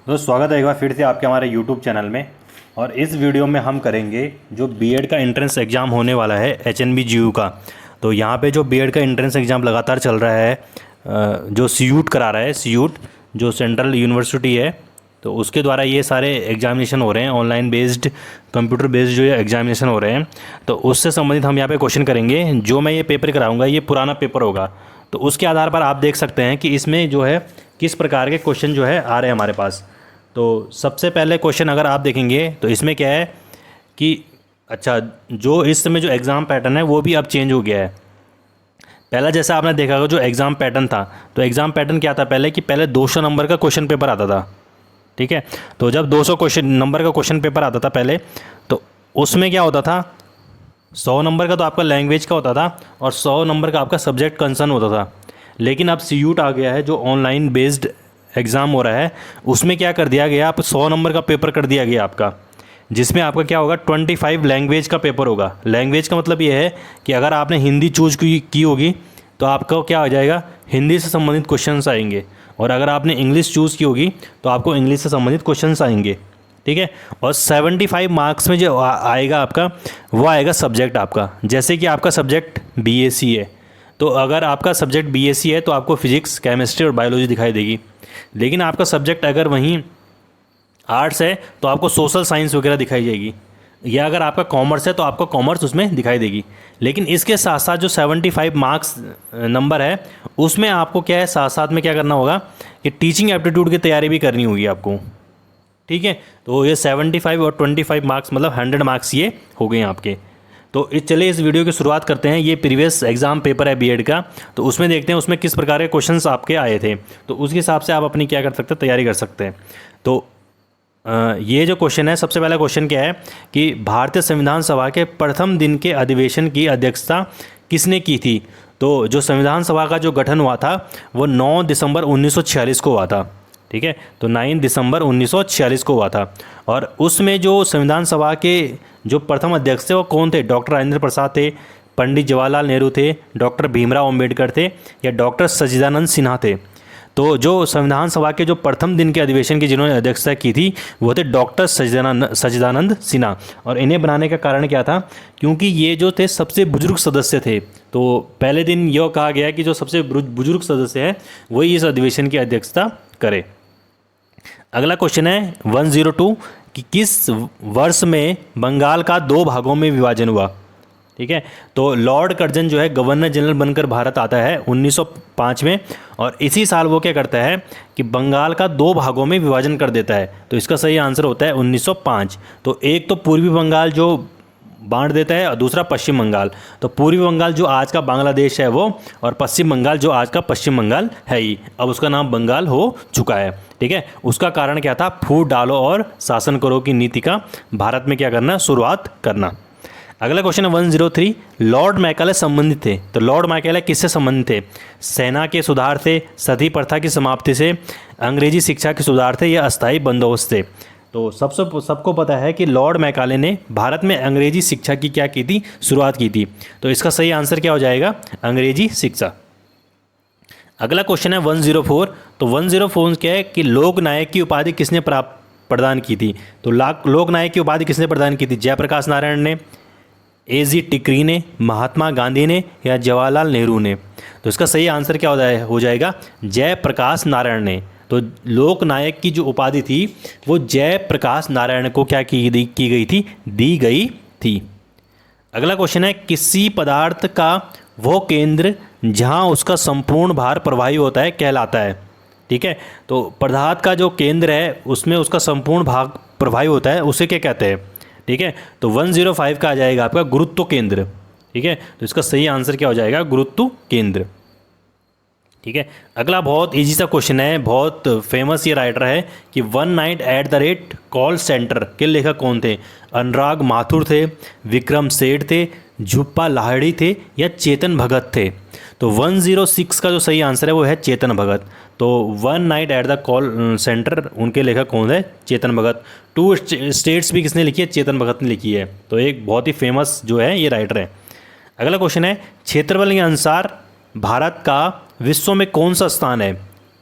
दोस्त स्वागत है एक बार फिर से आपके हमारे यूट्यूब चैनल में। और इस वीडियो में हम करेंगे जो बीएड का एंट्रेंस एग्ज़ाम होने वाला है एचएनबी-जीयू का। तो यहाँ पे जो बीएड का एंट्रेंस एग्ज़ाम लगातार चल रहा है, जो सीयूट करा रहा है, सीयूट जो सेंट्रल यूनिवर्सिटी है, तो उसके द्वारा ये सारे एग्जामिनेशन हो रहे हैं, ऑनलाइन बेस्ड कंप्यूटर बेस्ड जो एग्जामिनेशन हो रहे हैं। तो उससे संबंधित हम यहाँ पे क्वेश्चन करेंगे। जो मैं ये पेपर कराऊंगा ये पुराना पेपर होगा, तो उसके आधार पर आप देख सकते हैं कि इसमें जो है किस प्रकार के क्वेश्चन जो है आ रहे हैं हमारे पास। तो सबसे पहले क्वेश्चन अगर आप देखेंगे तो इसमें क्या है कि अच्छा, जो इस समय जो एग्ज़ाम पैटर्न है वो भी अब चेंज हो गया है। पहला जैसा आपने देखा होगा जो एग्ज़ाम पैटर्न था, तो एग्ज़ाम पैटर्न क्या था पहले कि पहले 200 नंबर का क्वेश्चन पेपर आता था। ठीक है, तो जब 200 क्वेश्चन नंबर का क्वेश्चन पेपर आता था पहले, तो उसमें क्या होता था, 100 नंबर का तो आपका लैंग्वेज का होता था और 100 नंबर का आपका सब्जेक्ट कंसर्न होता था। लेकिन अब सीयूट आ गया है जो ऑनलाइन बेस्ड एग्ज़ाम हो रहा है, उसमें क्या कर दिया गया, आप 100 नंबर का पेपर कर दिया गया आपका, जिसमें आपका क्या होगा 25 लैंग्वेज का पेपर होगा। लैंग्वेज का मतलब ये है कि अगर आपने हिंदी चूज की होगी तो आपका क्या हो जाएगा, हिंदी से संबंधित क्वेश्चंस आएंगे, और अगर आपने इंग्लिश चूज़ की होगी तो आपको इंग्लिश से संबंधित क्वेश्चंस आएंगे। ठीक है, और 75 मार्क्स में जो आएगा आपका, वो आएगा सब्जेक्ट आपका। जैसे कि आपका सब्जेक्ट बीएससी है, तो अगर आपका सब्जेक्ट बीएससी है तो आपको फिजिक्स, केमिस्ट्री और बायोलॉजी दिखाई देगी। लेकिन आपका सब्जेक्ट अगर वहीं आर्ट्स है तो आपको सोशल साइंस वगैरह दिखाई जाएगी, या अगर आपका कॉमर्स है तो आपको कॉमर्स उसमें दिखाई देगी। लेकिन इसके साथ साथ जो 75 मार्क्स नंबर है, उसमें आपको क्या है, साथ साथ में क्या करना होगा कि टीचिंग एप्टीट्यूड की तैयारी भी करनी होगी आपको। ठीक है, तो ये 75 और 25 मार्क्स मतलब 100 मार्क्स ये हो गए आपके। तो चलिए इस वीडियो की शुरुआत करते हैं। ये प्रीवियस एग्ज़ाम पेपर है बीएड का, तो उसमें देखते हैं उसमें किस प्रकार के क्वेश्चंस आपके आए थे, तो उसके हिसाब से आप अपनी क्या कर सकते हैं, तैयारी कर सकते हैं। तो ये जो क्वेश्चन है, सबसे पहला क्वेश्चन क्या है कि भारतीय संविधान सभा के प्रथम दिन के अधिवेशन की अध्यक्षता किसने की थी। तो जो संविधान सभा का जो गठन हुआ था वो 9 दिसंबर 1946 को हुआ था। ठीक है, तो 9 दिसंबर 1946 को हुआ था। और उसमें जो संविधान सभा के जो प्रथम अध्यक्ष थे वो कौन थे, डॉक्टर राजेंद्र प्रसाद थे, पंडित जवाहरलाल नेहरू थे, डॉक्टर भीमराव अम्बेडकर थे, या डॉक्टर सच्चिदानंद सिन्हा थे। तो जो संविधान सभा के जो प्रथम दिन के अधिवेशन की जिन्होंने अध्यक्षता की थी वो थे डॉक्टर सच्चिदानंद सिन्हा। और इन्हें बनाने का कारण क्या था, क्योंकि ये जो थे सबसे बुजुर्ग सदस्य थे। तो पहले दिन यह कहा गया कि जो सबसे बुजुर्ग सदस्य है वही इस अधिवेशन की अध्यक्षता करे। अगला क्वेश्चन है 102 कि किस वर्ष में बंगाल का 2 भागों में विभाजन हुआ। ठीक है, तो लॉर्ड कर्जन जो है गवर्नर जनरल बनकर भारत आता है 1905 में, और इसी साल वो क्या करता है कि बंगाल का 2 भागों में विभाजन कर देता है। तो इसका सही आंसर होता है 1905। तो एक तो पूर्वी बंगाल जो बांट देता है और दूसरा पश्चिम बंगाल। तो पूर्वी बंगाल जो आज का बांग्लादेश है वो, और पश्चिम बंगाल जो आज का पश्चिम बंगाल है ही, अब उसका नाम बंगाल हो चुका है। ठीक है, उसका कारण क्या था, फूट डालो और शासन करो की नीति का भारत में क्या करना, शुरुआत करना। अगला क्वेश्चन है 103 लॉर्ड मैकाले संबंधित थे। तो लॉर्ड मैकाले किससे संबंधित थे, सेना के सुधार से, सती प्रथा की समाप्ति से, अंग्रेजी शिक्षा के सुधार थे, या अस्थायी बंदोबस्त से। तो सबको पता है कि लॉर्ड मैकाले ने भारत में अंग्रेजी शिक्षा की क्या की थी, शुरुआत की थी। तो इसका सही आंसर क्या हो जाएगा, अंग्रेजी शिक्षा। अगला क्वेश्चन है 104। तो 104 क्या है कि लोक नायक की उपाधि किसने प्रदान की थी। तो लोक नायक की उपाधि किसने प्रदान की थी, जयप्रकाश नारायण ने, एजी टिकरी ने, महात्मा गांधी ने, या जवाहरलाल नेहरू ने। तो इसका सही आंसर क्या हो जाएगा, जयप्रकाश नारायण ने। तो लोक नायक की जो उपाधि थी वो जयप्रकाश नारायण को क्या की गई थी, दी गई थी। अगला क्वेश्चन है किसी पदार्थ का वो केंद्र जहां उसका संपूर्ण भार प्रवाही होता है कहलाता है। ठीक है, तो पदार्थ का जो केंद्र है उसमें उसका संपूर्ण भाग प्रवाही होता है, उसे क्या कहते हैं। ठीक है, तो 105 का आ जाएगा आपका गुरुत्व केंद्र। ठीक है, तो इसका सही आंसर क्या हो जाएगा, गुरुत्व केंद्र। ठीक है, अगला बहुत इजी सा क्वेश्चन है, बहुत फेमस ये राइटर है कि one night at the rate call centre के लेखक कौन थे। अनुराग माथुर थे, विक्रम सेठ थे, झुप्पा लाहिड़ी थे, या चेतन भगत थे। तो 106 का जो सही आंसर है वो है चेतन भगत। तो one night at the call centre उनके लेखक कौन है, चेतन भगत। 2 स्टेट्स भी किसने लिखी है, चेतन भगत ने लिखी है। तो एक बहुत ही फेमस जो है ये राइटर है। अगला क्वेश्चन है क्षेत्रफल के अनुसार भारत का विश्व में कौन सा स्थान है।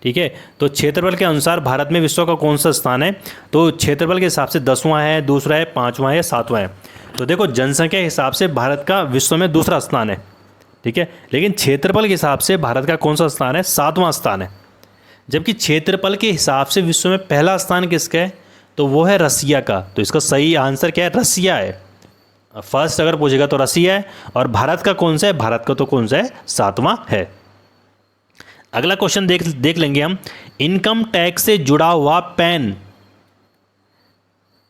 ठीक है। तो क्षेत्रफल के अनुसार भारत में विश्व का कौन सा स्थान है? तो क्षेत्रफल के हिसाब से 10वां है, दूसरा है, 5वां है, 7वां है। तो देखो जनसंख्या के हिसाब से भारत का विश्व में दूसरा स्थान है, ठीक है, लेकिन क्षेत्रफल के हिसाब से भारत का कौन सा स्थान है? 7वां स्थान है। जबकि क्षेत्रफल के हिसाब से विश्व में पहला स्थान किसका है? तो वो है रसिया का। तो इसका सही आंसर क्या है? रसिया है। फर्स्ट अगर पूछेगा तो रसिया है। और भारत का कौन सा है? भारत का तो कौन सा है? 7वां है। अगला क्वेश्चन देख लेंगे हम। इनकम टैक्स से जुड़ा हुआ पैन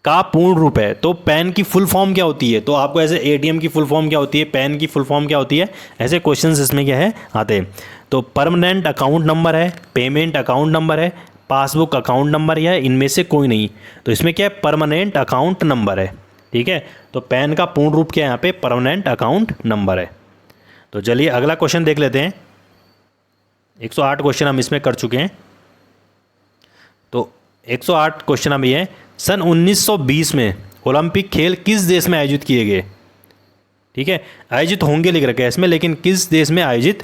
का पूर्ण रूप है। तो पैन की फुल फॉर्म क्या होती है? तो आपको ऐसे एटीएम की फुल फॉर्म क्या होती है, पैन की फुल फॉर्म क्या होती है, ऐसे क्वेश्चंस इसमें क्या है आते हैं। तो परमानेंट अकाउंट नंबर है, पेमेंट अकाउंट नंबर है, पासबुक अकाउंट नंबर या इनमें से कोई नहीं। तो इसमें क्या है? परमानेंट अकाउंट नंबर है, ठीक है। तो पैन का पूर्ण रूप क्या है यहाँ पे? परमानेंट अकाउंट नंबर है। तो चलिए अगला क्वेश्चन देख लेते हैं। 108 क्वेश्चन हम इसमें कर चुके हैं। तो 108 क्वेश्चन हम ये है, सन 1920 में ओलंपिक खेल किस देश में आयोजित किए गए? ठीक है, आयोजित होंगे लिख रखा है इसमें, लेकिन किस देश में आयोजित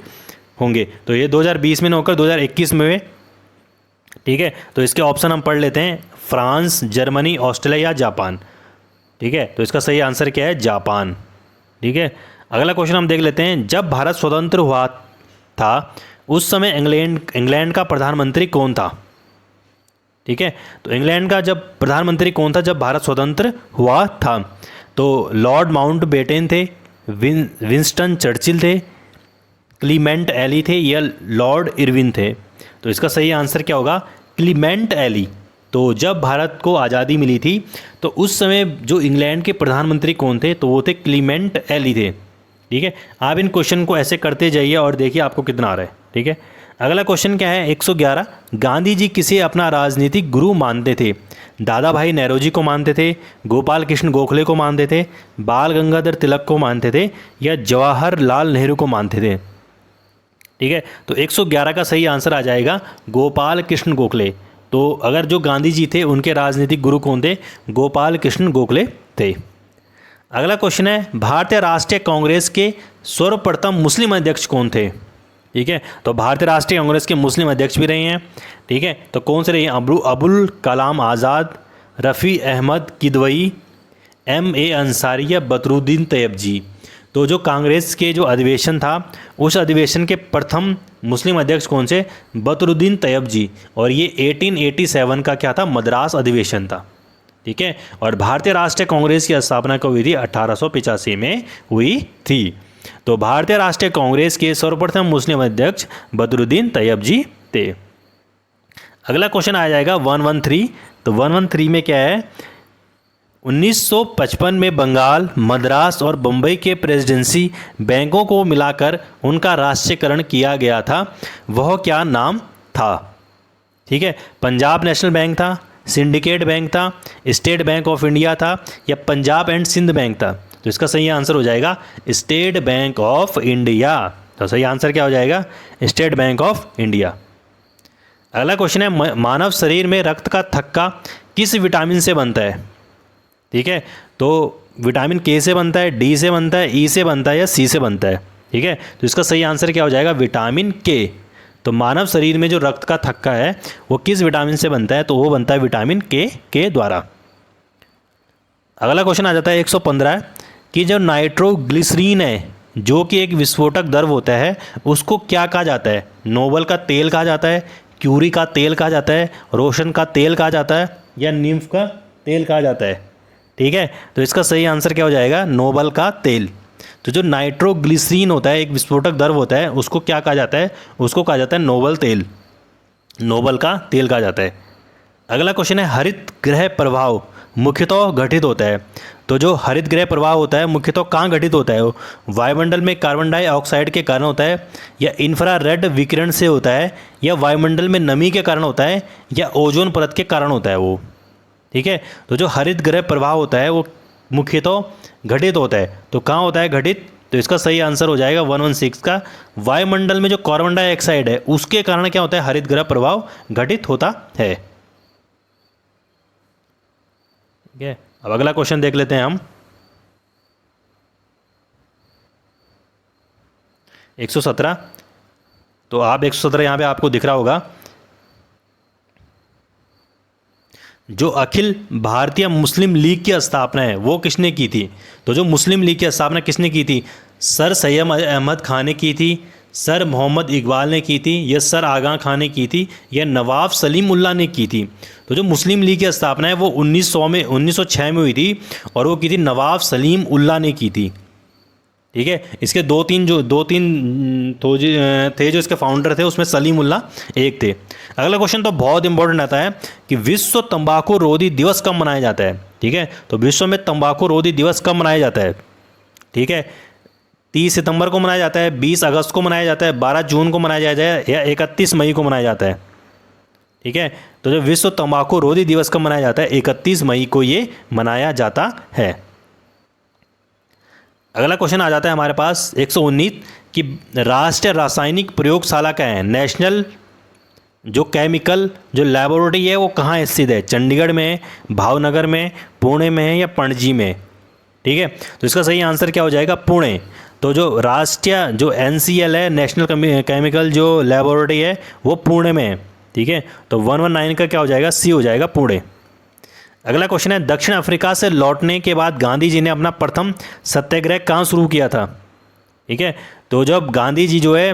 होंगे? तो ये 2020 में न होकर 2021 में हुए, ठीक है। तो इसके ऑप्शन हम पढ़ लेते हैं, फ्रांस, जर्मनी, ऑस्ट्रेलिया या जापान, ठीक है। तो इसका सही आंसर क्या है? जापान, ठीक है। अगला क्वेश्चन हम देख लेते हैं, जब भारत स्वतंत्र हुआ था उस समय इंग्लैंड का प्रधानमंत्री कौन था? ठीक है, तो इंग्लैंड का जब प्रधानमंत्री कौन था जब भारत स्वतंत्र हुआ था? तो लॉर्ड माउंटबेटन थे, विंस्टन चर्चिल थे, क्लीमेंट एली थे या लॉर्ड इरविन थे? तो इसका सही आंसर क्या होगा? Clement Attlee. तो जब भारत को आज़ादी मिली थी तो उस समय जो इंग्लैंड के प्रधानमंत्री कौन थे? तो वो थे क्लीमेंट एली थे, ठीक है। आप इन क्वेश्चन को ऐसे करते जाइए और देखिए आपको कितना आ रहा है, ठीक है। अगला क्वेश्चन क्या है? 111, गांधी जी किसे अपना राजनीतिक गुरु मानते थे? दादा भाई नेहरू को मानते थे, गोपाल कृष्ण गोखले को मानते थे, बाल गंगाधर तिलक को मानते थे या जवाहरलाल नेहरू को मानते थे? ठीक है, तो 111 का सही आंसर आ जाएगा गोपाल कृष्ण गोखले। तो अगर जो गांधी जी थे उनके राजनीतिक गुरु कौन थे? गोपाल कृष्ण गोखले थे। अगला क्वेश्चन है, भारतीय राष्ट्रीय कांग्रेस के सर्वप्रथम मुस्लिम अध्यक्ष कौन थे? ठीक है, तो भारतीय राष्ट्रीय कांग्रेस के मुस्लिम अध्यक्ष भी रहे हैं, ठीक है। तो कौन से रहे हैं? अबुल कलाम आज़ाद, रफ़ी अहमद किदवई, M.A. अंसारी या बदरुद्दीन तैयबजी? तो जो कांग्रेस के जो अधिवेशन था उस अधिवेशन के प्रथम मुस्लिम अध्यक्ष कौन से? बदरुद्दीन तैयबजी। और ये 1887 का क्या था? मद्रास अधिवेशन था, ठीक है। और भारतीय राष्ट्रीय कांग्रेस की स्थापना कब हुई थी? 1885 में हुई थी। तो भारतीय राष्ट्रीय कांग्रेस के सर्वप्रथम मुस्लिम अध्यक्ष बदरुद्दीन तैयबजी थे। अगला क्वेश्चन आ जाएगा 113। तो 113 में क्या है? 1955 में बंगाल, मद्रास और बम्बई के प्रेसिडेंसी बैंकों को मिलाकर उनका राष्ट्रीयकरण किया गया था, वह क्या नाम था? ठीक है, पंजाब नेशनल बैंक था, सिंडिकेट बैंक था, स्टेट बैंक ऑफ इंडिया था या पंजाब एंड सिंध बैंक था? तो इसका सही आंसर हो जाएगा स्टेट बैंक ऑफ इंडिया। तो सही आंसर क्या हो जाएगा? State bank of India. अगला क्वेश्चन है, मानव शरीर में रक्त का थक्का किस विटामिन से बनता है? ठीक है, तो विटामिन के से बनता है, डी से बनता है, ई से बनता है या सी से बनता है? ठीक है, तो इसका सही आंसर क्या हो जाएगा? विटामिन के। तो मानव शरीर में जो रक्त का थक्का है वो किस विटामिन से बनता है? तो वो बनता है विटामिन के द्वारा। अगला क्वेश्चन आ जाता है 115 कि जो नाइट्रोग्लिसरीन है जो कि एक विस्फोटक द्रव होता है उसको क्या कहा जाता है? नोबल का तेल कहा जाता है, क्यूरी का तेल कहा जाता है, रोशन का तेल कहा जाता है या निम्फ का तेल कहा जाता है? ठीक है, तो इसका सही आंसर क्या हो जाएगा? नोबल का तेल। तो जो नाइट्रोग्लिसरीन होता है एक विस्फोटक द्रव होता है उसको क्या कहा जाता है? उसको कहा जाता है नोबल तेल, नोबल का तेल कहा जाता है। अगला क्वेश्चन है, हरित गृह प्रभाव मुख्यतः घटित होता है। तो जो हरित गृह प्रभाव होता है मुख्यतः कहाँ घटित होता है? वो वायुमंडल में कार्बन डाइऑक्साइड के कारण होता है या इंफ्रारेड विकिरण से होता है या वायुमंडल में नमी के कारण होता है या ओजोन परत के कारण होता है वो? ठीक है, तो जो हरित गृह प्रभाव होता है वो मुख्यतः घटित होता है। तो कहाँ होता है घटित? तो इसका सही आंसर हो जाएगा 116 का, वायुमंडल में जो कार्बन डाइऑक्साइड है उसके कारण क्या होता है? हरित गृह प्रभाव घटित होता है। ठीक है, अब अगला क्वेश्चन देख लेते हैं हम 117। तो आप 117 यहाँ पे आपको दिख रहा होगा जो अखिल भारतीय मुस्लिम लीग की स्थापना है वो किसने की थी? तो जो मुस्लिम लीग की स्थापना किसने की थी? सर सैयद अहमद खान ने की थी, सर मोहम्मद इकबाल ने की थी, या सर आगा खान ने की थी, या नवाब सलीम उल्लाह ने की थी? तो जो मुस्लिम लीग की स्थापना है वो 1906 में हुई थी और वो की थी नवाब सलीम उल्लाह ने की थी। ठीक है, इसके दो तीन थे जो इसके फाउंडर थे, उसमें सलीम उल्लाह एक थे। अगला क्वेश्चन तो बहुत इंपॉर्टेंट आता है कि विश्व तंबाकू रोधी दिवस कब मनाया जाता है? ठीक है, तो विश्व में तंबाकू रोधी दिवस कब मनाया जाता है? ठीक है, 30 सितंबर को मनाया जाता है, 20 अगस्त को मनाया जाता है, 12 जून को मनाया जाता है, या 31 मई को मनाया जाता है? ठीक है, तो जो विश्व तंबाकू रोधी दिवस कब मनाया जाता है? 31 मई को ये मनाया जाता है। अगला क्वेश्चन आ जाता है हमारे पास 119 कि राष्ट्रीय रासायनिक प्रयोगशाला क्या है? नेशनल जो केमिकल जो लेबोरेटरी है वो कहाँ स्थित है? चंडीगढ़ में, भावनगर में, पुणे में है, या पणजी में? ठीक है, तो इसका सही आंसर क्या हो जाएगा? पुणे। तो जो राष्ट्रीय जो NCL है, नेशनल केमिकल जो लेबोरेटरी है, वो पुणे में है। ठीक है, तो 119 का क्या हो जाएगा? सी हो जाएगा, पुणे। अगला क्वेश्चन है दक्षिण अफ्रीका से लौटने के बाद गांधी जी ने अपना प्रथम सत्याग्रह कहाँ शुरू किया था? ठीक है, तो जब गांधी जी जो है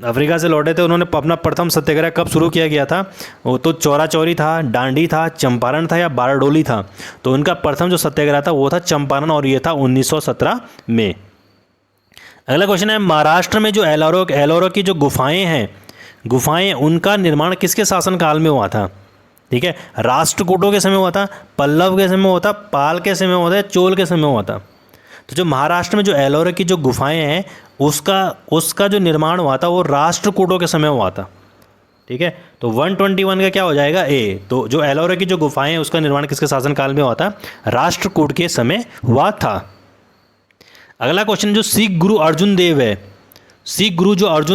अफ्रीका से लौटे थे, उन्होंने अपना प्रथम सत्याग्रह कब शुरू किया गया था? वो तो चौरा चौरी था, डांडी था, चंपारण था, या बारडोली था? तो उनका प्रथम जो सत्याग्रह था वो था चंपारण, और ये था 1917 में। अगला क्वेश्चन है महाराष्ट्र में जो एलोरा की जो गुफाएं उनका निर्माण किसके शासनकाल में हुआ था? ठीक है, राष्ट्रकूटों के समय हुआ था, पल्लव के समय हुआ था, पाल के समय हुआ था, चोल के समय हुआ था? तो जो महाराष्ट्र में जो एलोरा की जो गुफाएं हैं उसका जो निर्माण हुआ था वो राष्ट्रकूटों के समय हुआ था। ठीक है, तो 121 का क्या हो जाएगा? ए। तो जो एलोरा की जो गुफाएं हैं उसका निर्माण किसके शासनकाल में हुआ था? राष्ट्रकूट के समय हुआ था। अगला क्वेश्चन जो सिख गुरु अर्जुन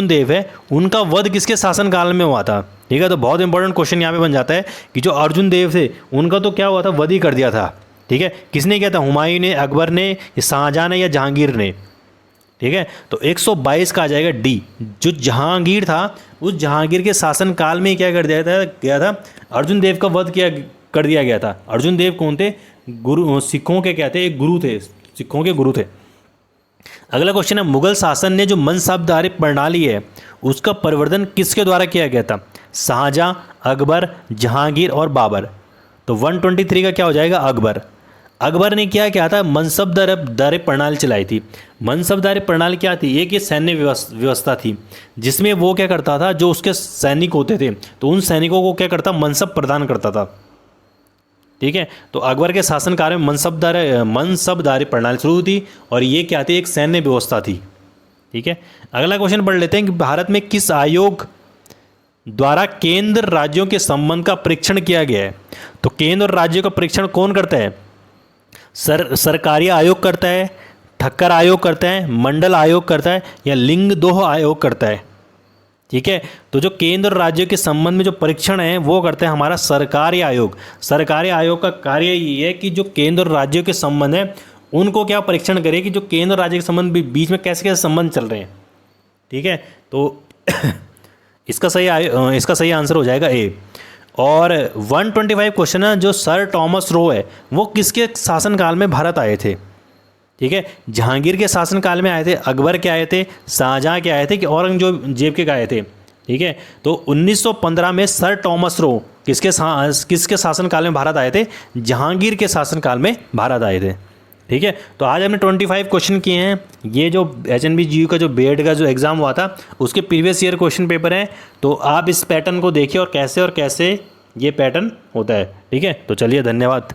देव है उनका वध किसके शासनकाल में हुआ था? ठीक है, तो बहुत इंपॉर्टेंट क्वेश्चन यहाँ पे बन जाता है कि जो अर्जुन देव थे उनका तो क्या हुआ था? वध ही कर दिया था। ठीक है, किसने किया था? हुमायूं ने, अकबर ने, शाहजहां ने, या जहांगीर ने? ठीक है, तो 122 का आ जाएगा डी। जो जहांगीर था उस जहांगीर के शासनकाल में क्या कर दिया था? अर्जुन देव का वध कर दिया गया था। अर्जुन देव कौन थे? गुरु, सिखों के क्या थे? एक गुरु थे, सिखों के गुरु थे। अगला क्वेश्चन है मुगल शासन ने जो मनसबदारी प्रणाली है उसका प्रवर्तन किसके द्वारा किया गया था? शाहजहां, अकबर, जहांगीर और बाबर? तो 123 का क्या हो जाएगा? अकबर ने क्या था? मनसबदारी प्रणाली चलाई थी। मनसबदारी प्रणाली क्या थी? एक ये सैन्य व्यवस्था थी जिसमें वो क्या करता था, जो उसके सैनिक होते थे तो उन सैनिकों को क्या करता? मनसब प्रदान करता था। ठीक है, तो अकबर के शासनकाल में मनसबदारी प्रणाली शुरू थी और ये क्या थी? एक सैन्य व्यवस्था थी। ठीक है, अगला क्वेश्चन पढ़ लेते हैं कि भारत में किस आयोग द्वारा केंद्र राज्यों के संबंध का परीक्षण किया गया है? तो केंद्र और राज्यों का परीक्षण कौन करता है? सरकारी आयोग करता है, ठक्कर आयोग करता है, मंडल आयोग करता है, या लिंग दोह आयोग करता है? ठीक है, तो जो केंद्र और राज्यों के संबंध में जो परीक्षण है वो करता है हमारा सरकारी आयोग। सरकारी आयोग का कार्य ये है कि जो केंद्र और राज्यों के संबंध है उनको क्या परीक्षण करे कि जो केंद्र और राज्य के संबंध बीच में कैसे कैसे संबंध चल रहे हैं। ठीक है, तो इसका सही आंसर हो जाएगा ए। और 125 क्वेश्चन है जो सर टॉमस रो है वो किसके शासनकाल में भारत आए थे? ठीक है, जहांगीर के शासनकाल में आए थे, अकबर के आए थे, शाहजहां के आए थे, कि औरंगजेब के आए थे? ठीक है, तो 1915 में सर टॉमस रो किसके शासनकाल में भारत आए थे? जहांगीर के शासनकाल में भारत आए थे। ठीक है, तो आज हमने 25 क्वेश्चन किए हैं। ये जो HNB का जो B.Ed का जो एग्ज़ाम हुआ था उसके प्रीवियस ईयर क्वेश्चन पेपर हैं, तो आप इस पैटर्न को देखिए और कैसे ये पैटर्न होता है। ठीक है, तो चलिए, धन्यवाद।